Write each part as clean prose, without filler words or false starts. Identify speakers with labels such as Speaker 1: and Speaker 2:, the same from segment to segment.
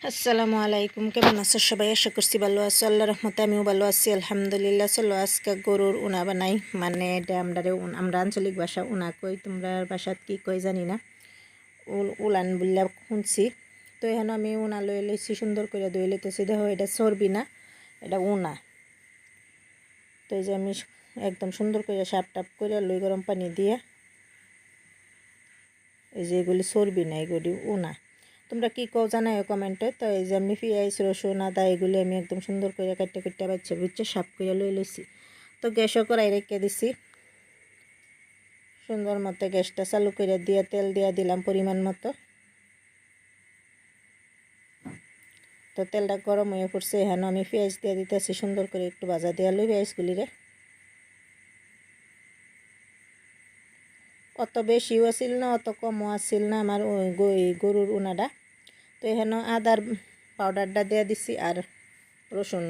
Speaker 1: আসসালামু আলাইকুম, কেমন আছো সবাই? আশা করছি ভালো আছো। আল্লাহর রহমতে আমিও ভালো আছি, আলহামদুলিল্লাহ। চলো আজকে গরুর উনা বানাই। মানে এটা আমরা আঞ্চলিক ভাষা উনা কই, তোমরা ভাষাত কি কই জানি না। উলান বললে শুনছি। তো এখানে আমি উনা লই লইছি, সুন্দর করে ধুয়ে লইতেছি। দেখো এটা চর্বি না, এটা উনা। তো এই যে আমি একদম সুন্দর করে সাপ টাপ করে লই গরম পানি দিয়ে। এই যে এগুলি চর্বি না, এগুলি উনা। তোমরা কি কও জানাই কমেন্টে। তো এই যে আমি পেঁয়াজ রসুন আদা এগুলি আমি একদম সুন্দর করে কাটতে কাটতে বাচ্চা বুচ্চা সাফ করে লই লইছি। তো গ্যাসও কড়াই রেখে দিছি, সুন্দর মতো গ্যাসটা চালু করে দিয়ে তেল দিয়ে দিলাম পরিমাণ মতো। তো তেলটা গরম হয়ে পড়ছে, এখানে আমি পেঁয়াজ দিয়ে দিতেছি, সুন্দর করে একটু ভাজা দিয়ে লই পেঁয়াজগুলিরে। অত বেশিও আসিল না, অত কমও আসিল না আমার গরুর উনাটা। তো এখানে আদার পাউডারটা দিয়ে দিছি আর রসুন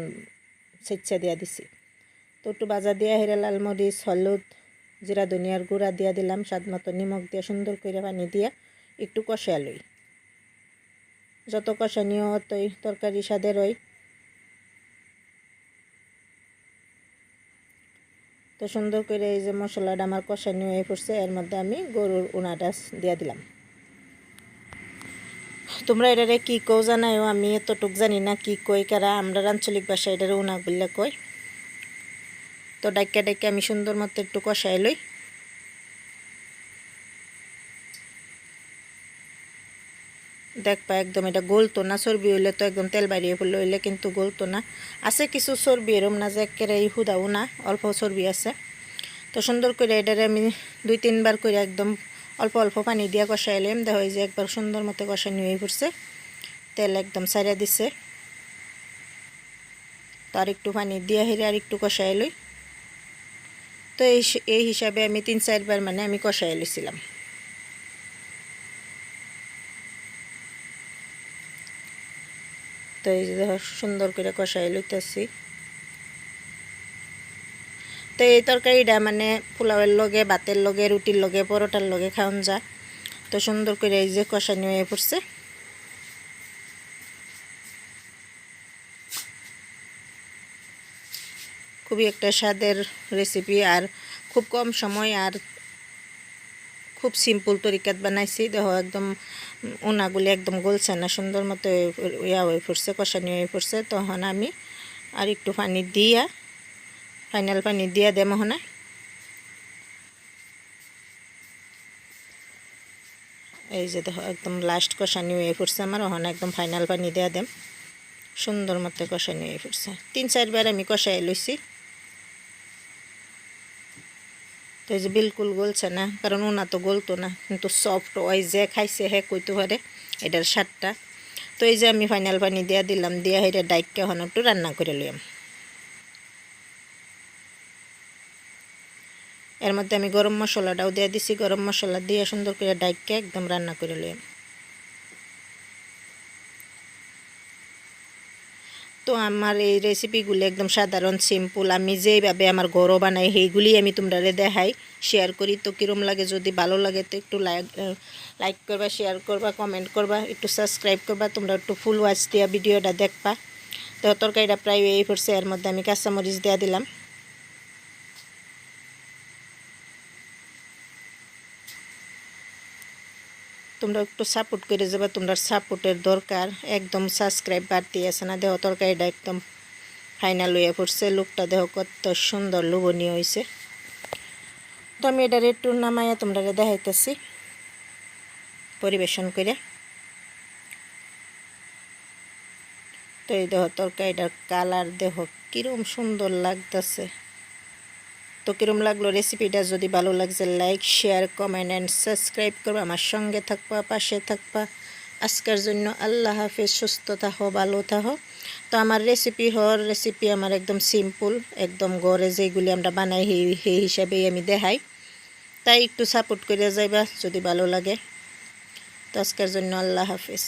Speaker 1: ছেঁচা দিয়ে দিছি। তো একটু ভাজা দিয়ে হেরে লাল মরিচ হলুদ জিরা ধনিয়ার গুঁড়া দিয়ে দিলাম, স্বাদ মতো নিমখ দিয়ে সুন্দর করে পানি দিয়ে একটু কষা লই। যত কষানিও অতই তরকারি স্বাদের হয়। তো সুন্দর করে এই যে মশলাটা আমার কষানি হয়ে পড়ছে, এর মধ্যে আমি গরুর উনাটা দিয়ে দিলাম। তোমরা এটারে কি কও জানাইও, আমি এতটুক জানি না কি কই কারা। আমরা আঞ্চলিক ভাষায় এটারে উনা বললে কই। তো ডাইকা ডাইকা আমি সুন্দর মতো একটু কষাই লই। দেখবা একদম এটা গলতো না, চর্বি হইলে তো একদম তেল বাড়িয়ে পড়লে হইলে কিন্তু গলতো না। আছে কিছু চর্বি এরম না যে একেবারে হুদাও না, অল্প চর্বি আছে। তো সুন্দর করে এটারে আমি 2-3 বার করে একদম অল্প অল্প পানি দিয়ে কষাইলাম। দেখো এই যে একবার সুন্দর মতো কষানি হয়ে পড়ছে, তেল একদম ছাড়িয়ে দিছে। তো আর একটু পানি দিয়ে হেরে আর একটু কষাই লই। তো এই হিসাবে আমি 3-4 বার মানে আমি কষাই লইছিলাম। তো এই যে দেখো সুন্দর করে কষাই লইতেছি। তো এই তরকারিটা মানে পোলাওয়ের লগে ভাতের লগে রুটির লগে পরোটার লগে খাওয়ান যা। তো সুন্দর করে এই যে কষানি হয়ে পড়ছে। খুবই একটা স্বাদের রেসিপি আর খুব কম সময় আর খুব সিম্পল তরিকাত বানাইছি। দেখো একদম উনাগুলি একদম গলছে না, সুন্দর মতো ইয়া হয়ে পড়ছে, কষানি হয়ে পড়ছে। তখন আমি আর একটু পানি দিয়া ফাইনাল পানি দিয়া দেম হনে। এই যে দেখো একদম লাস্ট কষানি হয়ে পড়ছে আমার, ওখানে একদম ফাইনাল পানি দেওয়া দেম। সুন্দর মতো কষানি হয়ে পড়ছে, 3-4 বার আমি কষাই লইছি। তো এই যে বিলকুল গলছে না, কারণ ওনা তো গলতো না, কিন্তু সফট ওই যে খাইছে হে কইতে পারে এটার স্বাদটা। তো এই যে আমি ফাইনাল পানি দেওয়া দিলাম, দিয়া এটা ডাইককে হন একটু রান্না করে লইম। এর মধ্যে আমি গরম মশলাটাও দিয়ে দিছি, গরম মশলা দিয়ে সুন্দর করে ডাইককে একদম রান্না করে লইম। তো আমার এই রেসিপিগুলি একদম সাধারণ সিম্পল, আমি যেইভাবে আমার ঘরও বানাই সেইগুলি আমি তোমরা দেখাই শেয়ার করি। তো কীরম লাগে, যদি ভালো লাগে তো একটু লাইক করবা, শেয়ার করবা, কমেন্ট করবা, একটু সাবস্ক্রাইব করবা। তোমরা একটু ফুল ওয়াচ দিয়া ভিডিওটা দেখবা। তো তরকারিটা প্রায় এই পড়ছে, এর মধ্যে আমি কাঁচামরিচ দিয়ে দিলাম। তোমরা একটু সাপোর্ট করে যাবা, তোমরা সাপোর্টের দরকার। একদম সাবস্ক্রাইব বাড়তি আছে না। দেখো তরকারিটা একদম ফাইনাল হয়ে পড়ছে, লুকটা দেখো কত সুন্দর লোভনীয় হয়েছে। তো আমি এটার একটু নামাইয়া তোমরা দেখাইতেছি পরিবেশন করে। তো এই দেখো তরকারিটার কালার দেখো কিরম সুন্দর লাগতেছে। তো কিরম লাগলো রেসিপিটা? যদি ভালো লাগছে like share comment and subscribe করবা, আমার সঙ্গে থাকবা, পাশে থাকবা। আজকের জন্য আল্লাহ হাফেজ, সুস্থ থাকো, ভালো থাকো। তো আমার রেসিপি আমার একদম সিম্পল, একদম ঘরে যেগুলি আমরা বানাই সেই হিসাবেই আমি দেখাই। তাই একটু সাপোর্ট করে যাইবা যদি ভালো লাগে। তো আজকের জন্য আল্লাহ হাফেজ।